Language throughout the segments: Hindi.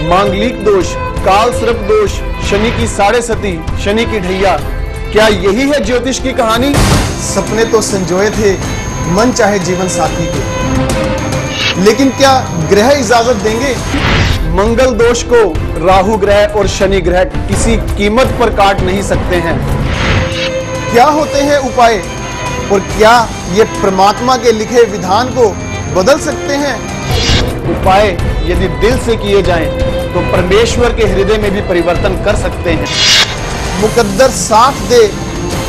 मांगलिक दोष, काल सर्प दोष, शनि की साढ़े सती, शनि की ढैया, क्या यही है ज्योतिष की कहानी? सपने तो संजोए थे मन चाहे जीवन साथी के, लेकिन क्या ग्रह इजाजत देंगे? मंगल दोष को राहु ग्रह और शनि ग्रह किसी कीमत पर काट नहीं सकते हैं। क्या होते हैं उपाय और क्या ये परमात्मा के लिखे विधान को बदल सकते हैं? उपाय यदि दिल से किए जाएं तो परमेश्वर के हृदय में भी परिवर्तन कर सकते हैं। मुकद्दर साथ दे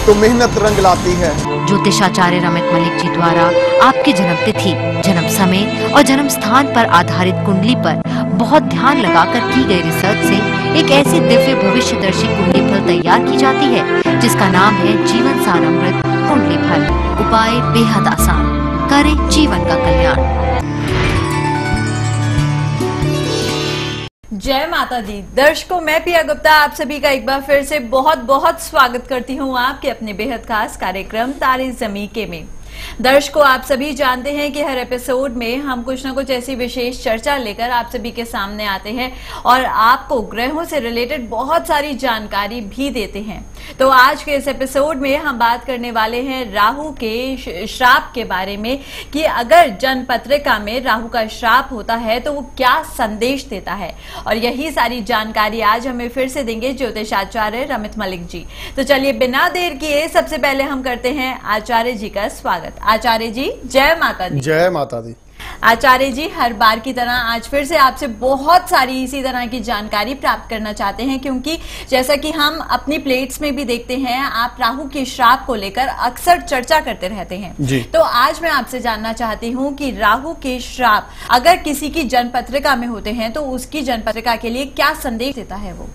तो मेहनत रंग लाती है। ज्योतिषाचार्य रमित मलिक जी द्वारा आपकी जन्म तिथि, जन्म समय और जन्म स्थान पर आधारित कुंडली पर बहुत ध्यान लगाकर की गई रिसर्च से एक ऐसी दिव्य भविष्यदर्शी कुंडली फल तैयार की जाती है जिसका नाम है जीवन सारामृत कुंडली फल। उपाय बेहद आसान, करें जीवन का कल्याण। जय माता दी। दर्शकों, मैं पिया गुप्ता आप सभी का एक बार फिर से बहुत बहुत स्वागत करती हूँ आपके अपने बेहद खास कार्यक्रम तारे ज़मीं के में। दर्शकों, आप सभी जानते हैं कि हर एपिसोड में हम कुछ ना कुछ ऐसी विशेष चर्चा लेकर आप सभी के सामने आते हैं और आपको ग्रहों से रिलेटेड बहुत सारी जानकारी भी देते हैं। तो आज के इस एपिसोड में हम बात करने वाले हैं राहु के श्राप के बारे में कि अगर जन्म पत्रिका में राहु का श्राप होता है तो वो क्या संदेश देता है, और यही सारी जानकारी आज हमें फिर से देंगे ज्योतिषाचार्य रमित मलिक जी। तो चलिए बिना देर किए सबसे पहले हम करते हैं आचार्य जी का स्वागत। आचार्य जी, जय माता दी। जय माता दी। आचार्य जी, हर बार की तरह आज फिर से आपसे बहुत सारी इसी तरह की जानकारी प्राप्त करना चाहते हैं, क्योंकि जैसा कि हम अपनी प्लेट्स में भी देखते हैं आप राहु के श्राप को लेकर अक्सर चर्चा करते रहते हैं जी। तो आज मैं आपसे जानना चाहती हूं कि राहु के श्राप अगर किसी की जन्म पत्रिका में होते हैं तो उसकी जन्म पत्रिका के लिए क्या संदेश देता है वो?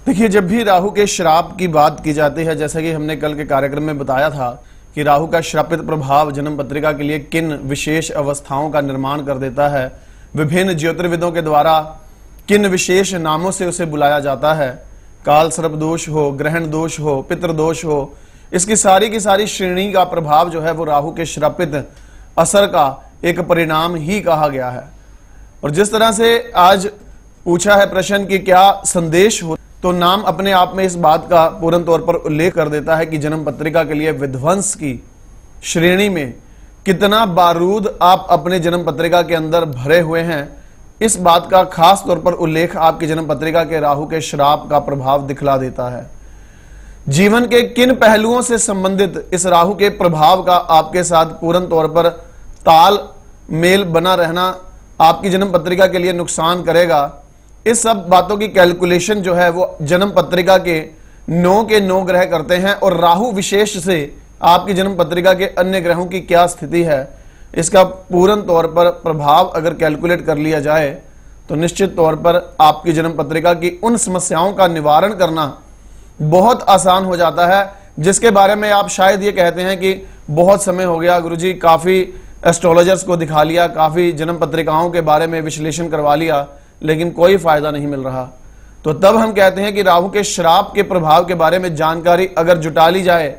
देखिए, जब भी राहु के श्राप की बात की जाती है, जैसा कि हमने कल के कार्यक्रम में बताया था कि राहु का श्रापित प्रभाव जन्म पत्रिका के लिए किन विशेष अवस्थाओं का निर्माण कर देता है, विभिन्न ज्योतिर्विदों के द्वारा किन विशेष नामों से उसे बुलाया जाता है, काल सर्प दोष हो, ग्रहण दोष हो, पितृ दोष हो, इसकी सारी की सारी श्रेणी का प्रभाव जो है वो राहु के श्रापित असर का एक परिणाम ही कहा गया है। और जिस तरह से आज पूछा है प्रश्न कि क्या संदेश हो, तो नाम अपने आप में इस बात का पूर्ण तौर पर उल्लेख कर देता है कि जन्म पत्रिका के लिए विध्वंस की श्रेणी में कितना बारूद आप अपने जन्म पत्रिका के अंदर भरे हुए हैं, इस बात का खास तौर पर उल्लेख आपकी जन्म पत्रिका के राहु के श्राप का प्रभाव दिखला देता है। जीवन के किन पहलुओं से संबंधित इस राहु के प्रभाव का आपके साथ पूर्ण तौर पर ताल मेल बना रहना आपकी जन्म पत्रिका के लिए नुकसान करेगा, इस सब बातों की कैलकुलेशन जो है वो जन्म पत्रिका के 9 ग्रह करते हैं, और राहु विशेष से आपकी जन्म पत्रिका के अन्य ग्रहों की क्या स्थिति है, इसका पूर्ण तौर पर प्रभाव अगर कैलकुलेट कर लिया जाए तो निश्चित तौर पर आपकी जन्म पत्रिका की उन समस्याओं का निवारण करना बहुत आसान हो जाता है, जिसके बारे में आप शायद ये कहते हैं कि बहुत समय हो गया गुरुजी, काफी एस्ट्रोलॉजर्स को दिखा लिया, काफी जन्म पत्रिकाओं के बारे में विश्लेषण करवा लिया, लेकिन कोई फायदा नहीं मिल रहा। तो तब हम कहते हैं कि राहु के श्राप के प्रभाव के बारे में जानकारी अगर जुटा ली जाए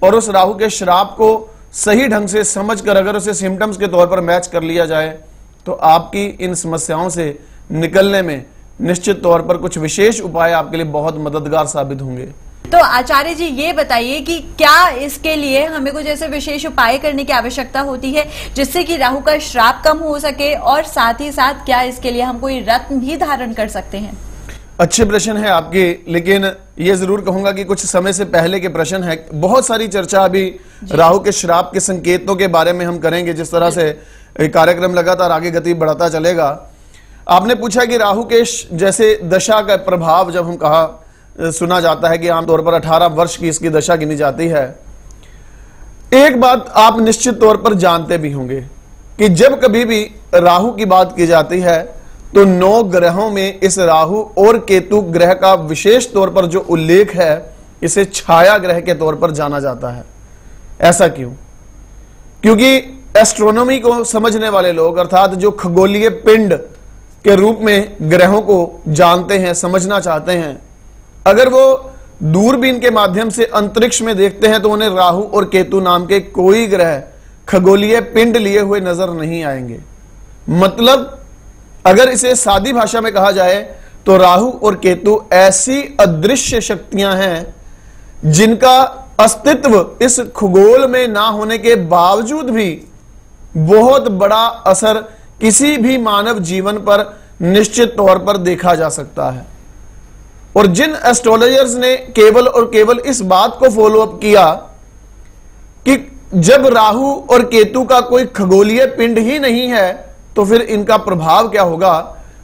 और उस राहु के श्राप को सही ढंग से समझकर अगर उसे सिम्टम्स के तौर पर मैच कर लिया जाए तो आपकी इन समस्याओं से निकलने में निश्चित तौर पर कुछ विशेष उपाय आपके लिए बहुत मददगार साबित होंगे। तो आचार्य जी, ये बताइए कि क्या इसके लिए हमें कुछ ऐसे विशेष उपाय करने की आवश्यकता होती है जिससे कि राहु का श्राप कम हो सके, और साथ ही साथ क्या इसके लिए हम कोई रत्न भी धारण कर सकते हैं? अच्छे प्रश्न है आपके, लेकिन ये जरूर कहूंगा कि कुछ समय से पहले के प्रश्न है। बहुत सारी चर्चा अभी राहु के श्राप के संकेतों के बारे में हम करेंगे, जिस तरह से कार्यक्रम लगातार आगे गति बढ़ाता चलेगा। आपने पूछा कि राहु के जैसे दशा का प्रभाव जब हम कहा सुना जाता है कि आमतौर पर 18 वर्ष की इसकी दशा गिनी जाती है। एक बात आप निश्चित तौर पर जानते भी होंगे कि जब कभी भी राहु की बात की जाती है तो 9 ग्रहों में इस राहु और केतु ग्रह का विशेष तौर पर जो उल्लेख है, इसे छाया ग्रह के तौर पर जाना जाता है। ऐसा क्यों? क्योंकि एस्ट्रोनॉमी को समझने वाले लोग, अर्थात जो खगोलीय पिंड के रूप में ग्रहों को जानते हैं, समझना चाहते हैं, अगर वो दूरबीन के माध्यम से अंतरिक्ष में देखते हैं तो उन्हें राहु और केतु नाम के कोई ग्रह खगोलीय पिंड लिए हुए नजर नहीं आएंगे। मतलब अगर इसे सादी भाषा में कहा जाए तो राहु और केतु ऐसी अदृश्य शक्तियां हैं जिनका अस्तित्व इस खगोल में ना होने के बावजूद भी बहुत बड़ा असर किसी भी मानव जीवन पर निश्चित तौर पर देखा जा सकता है। और जिन एस्ट्रोलॉजर्स ने केवल और केवल इस बात को फॉलो अप किया कि जब राहु और केतु का कोई खगोलीय पिंड ही नहीं है तो फिर इनका प्रभाव क्या होगा,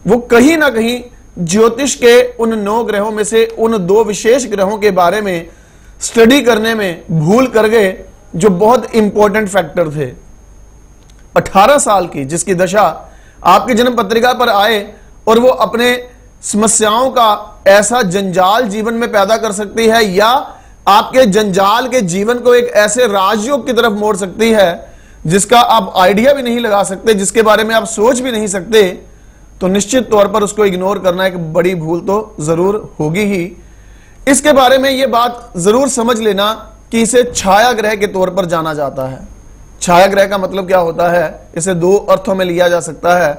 वो कहीं ना कहीं ज्योतिष के उन 9 ग्रहों में से उन 2 विशेष ग्रहों के बारे में स्टडी करने में भूल कर गए जो बहुत इंपॉर्टेंट फैक्टर थे। 18 साल की जिसकी दशा आपकी जन्म पत्रिका पर आए और वो अपने समस्याओं का ऐसा जंजाल जीवन में पैदा कर सकती है या आपके जंजाल के जीवन को एक ऐसे राजयोग की तरफ मोड़ सकती है जिसका आप आइडिया भी नहीं लगा सकते, जिसके बारे में आप सोच भी नहीं सकते, तो निश्चित तौर पर उसको इग्नोर करना एक बड़ी भूल तो जरूर होगी ही। इसके बारे में यह बात जरूर समझ लेना कि इसे छाया ग्रह के तौर पर जाना जाता है। छाया ग्रह का मतलब क्या होता है, इसे 2 अर्थों में लिया जा सकता है।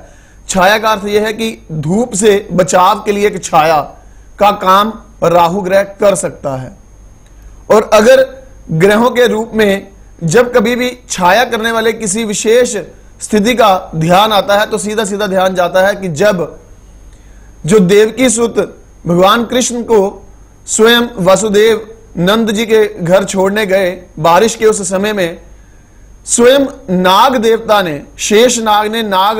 छाया का अर्थ यह है कि धूप से बचाव के लिए एक छाया का काम राहु ग्रह कर सकता है। और अगर ग्रहों के रूप में जब कभी भी छाया करने वाले किसी विशेष स्थिति का ध्यान आता है तो सीधा सीधा ध्यान जाता है कि जब जो देवकी सुत भगवान कृष्ण को स्वयं वासुदेव नंद जी के घर छोड़ने गए बारिश के उस समय में, स्वयं नाग देवता ने, शेष नाग ने नाग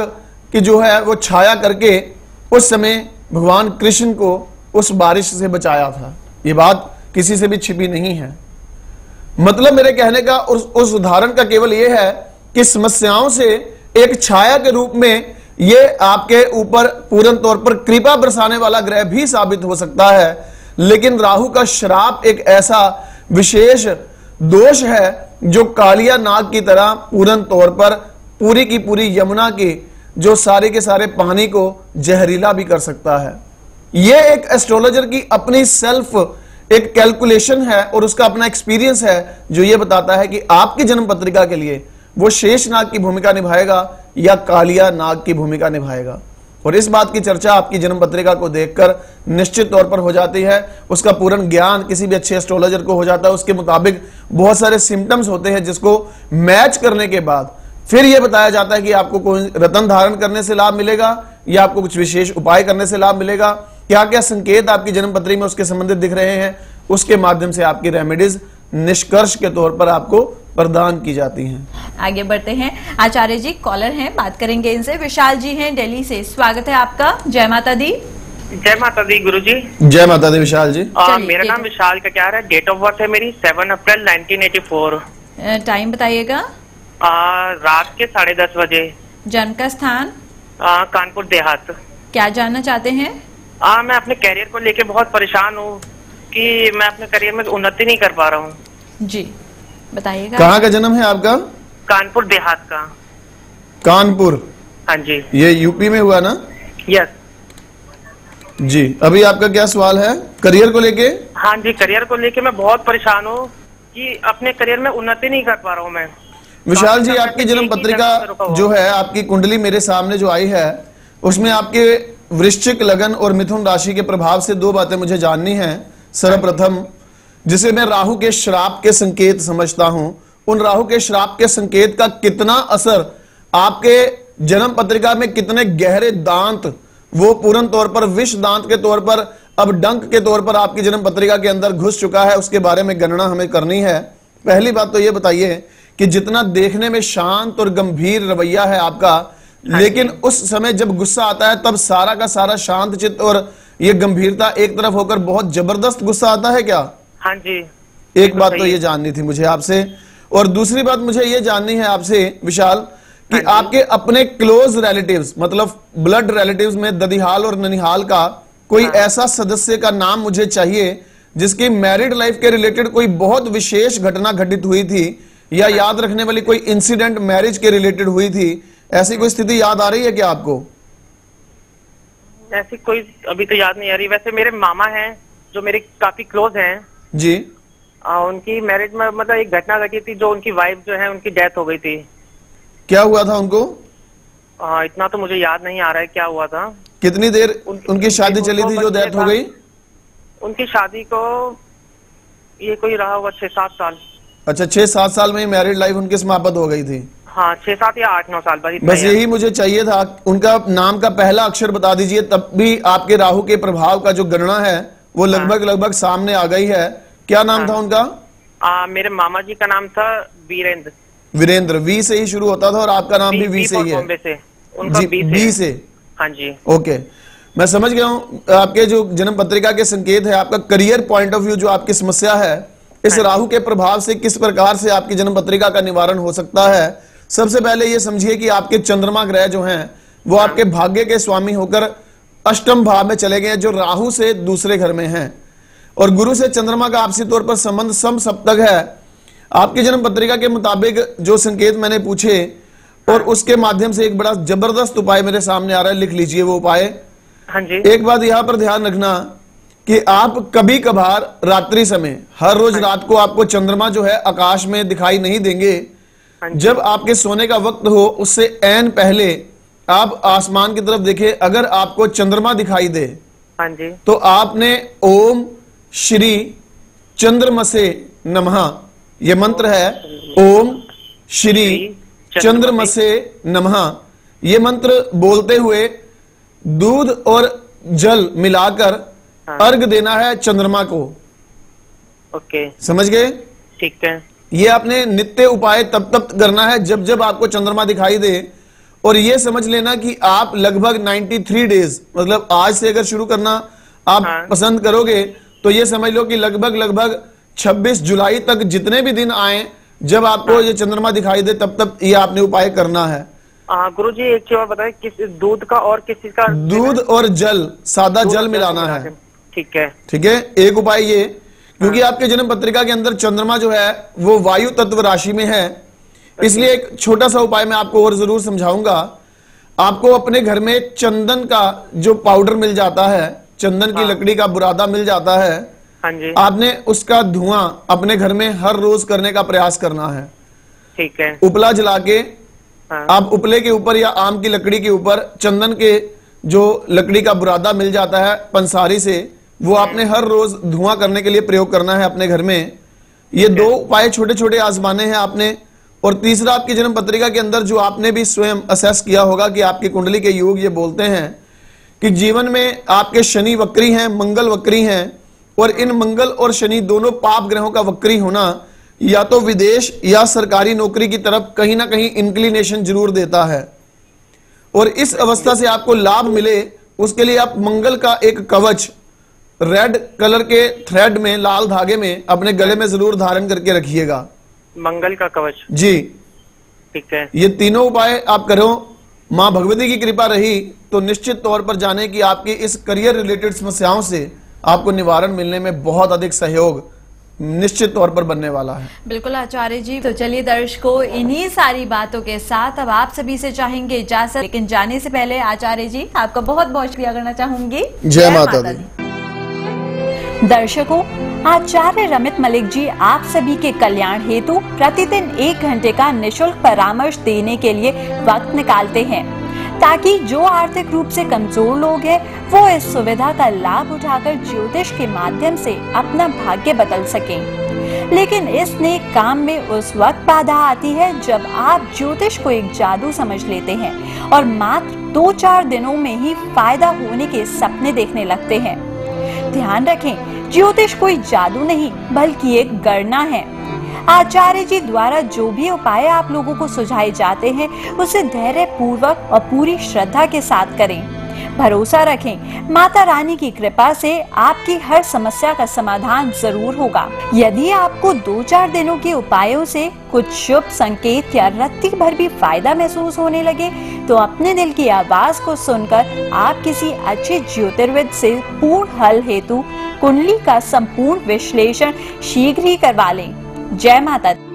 की जो है वो छाया करके उस समय भगवान कृष्ण को उस बारिश से बचाया था। ये बात किसी से भी छिपी नहीं है। मतलब मेरे कहने का उस उदाहरण का केवल यह है कि समस्याओं से एक छाया के रूप में ये आपके ऊपर पूर्ण तौर पर कृपा बरसाने वाला ग्रह भी साबित हो सकता है। लेकिन राहु का श्राप एक ऐसा विशेष दोष है जो कालिया नाग की तरह पूर्ण तौर पर पूरी की पूरी यमुना की जो सारे के सारे पानी को जहरीला भी कर सकता है। यह एक एस्ट्रोलॉजर की अपनी सेल्फ एक कैलकुलेशन है और उसका अपना एक्सपीरियंस है जो यह बताता है कि आपकी जन्म पत्रिका के लिए वो शेष नाग की भूमिका निभाएगा या कालिया नाग की भूमिका निभाएगा। और इस बात की चर्चा आपकी जन्म पत्रिका को देखकर निश्चित तौर पर हो जाती है। उसका पूर्ण ज्ञान किसी भी अच्छे एस्ट्रोलॉजर को हो जाता है। उसके मुताबिक बहुत सारे सिम्टम्स होते हैं जिसको मैच करने के बाद फिर यह बताया जाता है कि आपको कोई रत्न धारण करने से लाभ मिलेगा या आपको कुछ विशेष उपाय करने से लाभ मिलेगा, क्या क्या संकेत आपकी जन्म पत्री में उसके संबंधित दिख रहे हैं, उसके माध्यम से आपकी रेमेडीज निष्कर्ष के तौर पर आपको प्रदान की जाती हैं। आगे बढ़ते हैं, आचार्य जी कॉलर हैं, बात करेंगे इनसे। विशाल जी हैं दिल्ली से, स्वागत है आपका। जय माता दी। जय माता दी गुरु जी। जय माता दी विशाल जी। मेरा नाम विशाल का क्या है, डेट ऑफ बर्थ है मेरी 7 अप्रैल 1984। टाइम बताइएगा। रात के 10:30 बजे। जन्म का स्थान? कानपुर देहात। क्या जानना चाहते हैं? मैं अपने करियर को लेके बहुत परेशान हूँ कि मैं अपने करियर में उन्नति नहीं कर पा रहा हूँ। जी बताइएगा। कहाँ का जन्म है आपका? कानपुर देहात का। कानपुर? हाँ जी। ये यूपी में हुआ ना? यस जी। अभी आपका क्या सवाल है करियर को लेके? हाँ जी, करियर को लेके मैं बहुत परेशान हूँ कि अपने करियर में उन्नति नहीं कर पा रहा हूँ मैं। विशाल जी, आपकी जन्म पत्रिका जो है, आपकी कुंडली मेरे सामने जो आई है उसमें आपके वृश्चिक लगन और मिथुन राशि के प्रभाव से 2 बातें मुझे जाननी है। सर्वप्रथम, जिसे मैं राहु के श्राप के संकेत समझता हूं, उन राहु के श्राप के संकेत का कितना असर आपके जन्म पत्रिका में, कितने गहरे दांत वो पूर्ण तौर पर विष दांत के तौर पर अब डंक के तौर पर आपकी जन्म पत्रिका के अंदर घुस चुका है, उसके बारे में गणना हमें करनी है। पहली बात तो ये बताइए कि जितना देखने में शांत और गंभीर रवैया है आपका, लेकिन उस समय जब गुस्सा आता है तब सारा का सारा शांत चित्त और ये गंभीरता एक तरफ होकर बहुत जबरदस्त गुस्सा आता है क्या? हाँ जी। एक बात तो ये जाननी थी मुझे आपसे। और दूसरी बात मुझे ये जाननी है आपसे विशाल कि आपके अपने क्लोज रिलेटिव्स, मतलब ब्लड रिलेटिव्स में ददिहाल और ननिहाल का कोई ऐसा सदस्य का नाम मुझे चाहिए जिसकी मैरिड लाइफ के रिलेटेड कोई बहुत विशेष घटना घटित हुई थी या याद रखने वाली कोई इंसिडेंट मैरिज के रिलेटेड हुई थी। ऐसी कोई स्थिति याद आ रही है क्या आपको? ऐसी कोई अभी तो याद नहीं आ रही। वैसे मेरे मामा हैं जो मेरे काफी क्लोज हैं जी। उनकी मैरिज में मतलब एक घटना घटी थी जो उनकी वाइफ जो है उनकी डेथ हो गई थी। क्या हुआ था उनको? इतना तो मुझे याद नहीं आ रहा है क्या हुआ था। कितनी देर उनकी शादी चली थी जो डेथ हो गई? उनकी शादी को ये कोई रहा होगा 6-7 साल। अच्छा, 6-7 साल में ही मैरिड लाइफ उनकी समाप्त हो गई थी। हाँ, 6-7 या 8-9 साल बस यही मुझे चाहिए था। उनका नाम का पहला अक्षर बता दीजिए, तब भी आपके राहु के प्रभाव का जो गणना है वो लगभग सामने आ गई है। क्या नाम था उनका? मेरे मामा जी का नाम था वीरेंद्र। वीरेंद्र, वी से ही शुरू होता था और आपका नाम भी वी से ही है? उनका बी से। हाँ जी, ओके, मैं समझ गया हूँ। आपके जो जन्म पत्रिका के संकेत है, आपका करियर पॉइंट ऑफ व्यू जो आपकी समस्या है, इस राहु के प्रभाव से किस प्रकार से आपकी जन्म पत्रिका का निवारण हो सकता है। सबसे पहले ये समझिए कि आपके चंद्रमा ग्रह जो हैं वो आपके भाग्य के स्वामी होकर अष्टम भाव में चले गए, जो राहु से दूसरे घर में हैं, और गुरु से चंद्रमा का आपसी तौर पर संबंध सम सप्तक है। आपकी जन्म पत्रिका के मुताबिक जो संकेत मैंने पूछे और उसके माध्यम से एक बड़ा जबरदस्त उपाय मेरे सामने आ रहा है, लिख लीजिए वो उपाय। हाँ जी। एक बात यहाँ पर ध्यान रखना कि आप कभी कभार रात्रि समय, हर रोज रात को आपको चंद्रमा जो है आकाश में दिखाई नहीं देंगे। जब आपके सोने का वक्त हो उससे ऐन पहले आप आसमान की तरफ देखें, अगर आपको चंद्रमा दिखाई दे हाँ जी, तो आपने ओम श्री चंद्रमसे नमः, ये मंत्र है, ओम श्री चंद्रमसे नमः, ये मंत्र बोलते हुए दूध और जल मिलाकर अर्घ देना है चंद्रमा को। ओके, समझ गए? ठीक है। ये आपने नित्य उपाय तब करना है जब जब आपको चंद्रमा दिखाई दे। और ये समझ लेना कि आप लगभग 93 डेज, मतलब आज से अगर शुरू करना आप पसंद करोगे तो ये समझ लो कि लगभग 26 जुलाई तक जितने भी दिन आए, जब आपको ये चंद्रमा दिखाई दे तब ये आपने उपाय करना है। गुरुजी एक चीज और बताएं, किस दूध का और किस चीज का? दूध और जल, सादा जल मिलाना है। ठीक है, ठीक है। एक उपाय ये, क्योंकि आपके जन्म पत्रिका के अंदर चंद्रमा जो है वो वायु तत्व राशि में है, इसलिए एक छोटा सा उपाय मैं आपको और जरूर समझाऊंगा। आपको अपने घर में चंदन का जो पाउडर मिल जाता है, चंदन की लकड़ी का बुरादा मिल जाता है, हाँ जी, आपने उसका धुआं अपने घर में हर रोज करने का प्रयास करना है। ठीक है। उपला जला के आप उपले के ऊपर या आम की लकड़ी के ऊपर चंदन के जो लकड़ी का बुरादा मिल जाता है पंसारी से, वो आपने हर रोज धुआं करने के लिए प्रयोग करना है अपने घर में। ये दो उपाय छोटे छोटे आजमाने हैं आपने। और तीसरा, आपकी जन्म पत्रिका के अंदर जो आपने भी स्वयं असेस किया होगा कि आपकी कुंडली के योग ये बोलते हैं कि जीवन में आपके शनि वक्री हैं, मंगल वक्री हैं, और इन मंगल और शनि दोनों पाप ग्रहों का वक्री होना या तो विदेश या सरकारी नौकरी की तरफ कहीं ना कहीं इंक्लिनेशन जरूर देता है। और इस अवस्था से आपको लाभ मिले उसके लिए आप मंगल का एक कवच रेड कलर के थ्रेड में, लाल धागे में अपने गले में जरूर धारण करके रखिएगा। मंगल का कवच जी, ठीक है। ये तीनों उपाय आप करो, मां भगवती की कृपा रही तो निश्चित तौर पर जाने कि आपकी इस करियर रिलेटेड समस्याओं से आपको निवारण मिलने में बहुत अधिक सहयोग निश्चित तौर पर बनने वाला है। बिल्कुल आचार्य जी, तो चलिए दर्शकों, इन्हीं सारी बातों के साथ अब आप सभी से चाहेंगे इजाजत, लेकिन जाने से पहले आचार्य जी आपका बहुत बहुत शुक्रिया करना चाहूंगी। जय माता दी। दर्शकों, आचार्य रमित मलिक जी आप सभी के कल्याण हेतु प्रतिदिन 1 घंटे का निशुल्क परामर्श देने के लिए वक्त निकालते हैं, ताकि जो आर्थिक रूप से कमजोर लोग हैं वो इस सुविधा का लाभ उठाकर ज्योतिष के माध्यम से अपना भाग्य बदल सकें। लेकिन इस नेक काम में उस वक्त बाधा आती है जब आप ज्योतिष को एक जादू समझ लेते हैं और मात्र 2-4 दिनों में ही फायदा होने के सपने देखने लगते हैं। ध्यान रखें, ज्योतिष कोई जादू नहीं बल्कि एक गणना है। आचार्य जी द्वारा जो भी उपाय आप लोगों को सुझाए जाते हैं उसे धैर्य पूर्वक और पूरी श्रद्धा के साथ करें। भरोसा रखें, माता रानी की कृपा से आपकी हर समस्या का समाधान जरूर होगा। यदि आपको 2-4 दिनों के उपायों से कुछ शुभ संकेत या रत्ती भर भी फायदा महसूस होने लगे तो अपने दिल की आवाज को सुनकर आप किसी अच्छे ज्योतिर्विद से पूर्ण हल हेतु कुंडली का संपूर्ण विश्लेषण शीघ्र ही करवा लें। जय माता दी।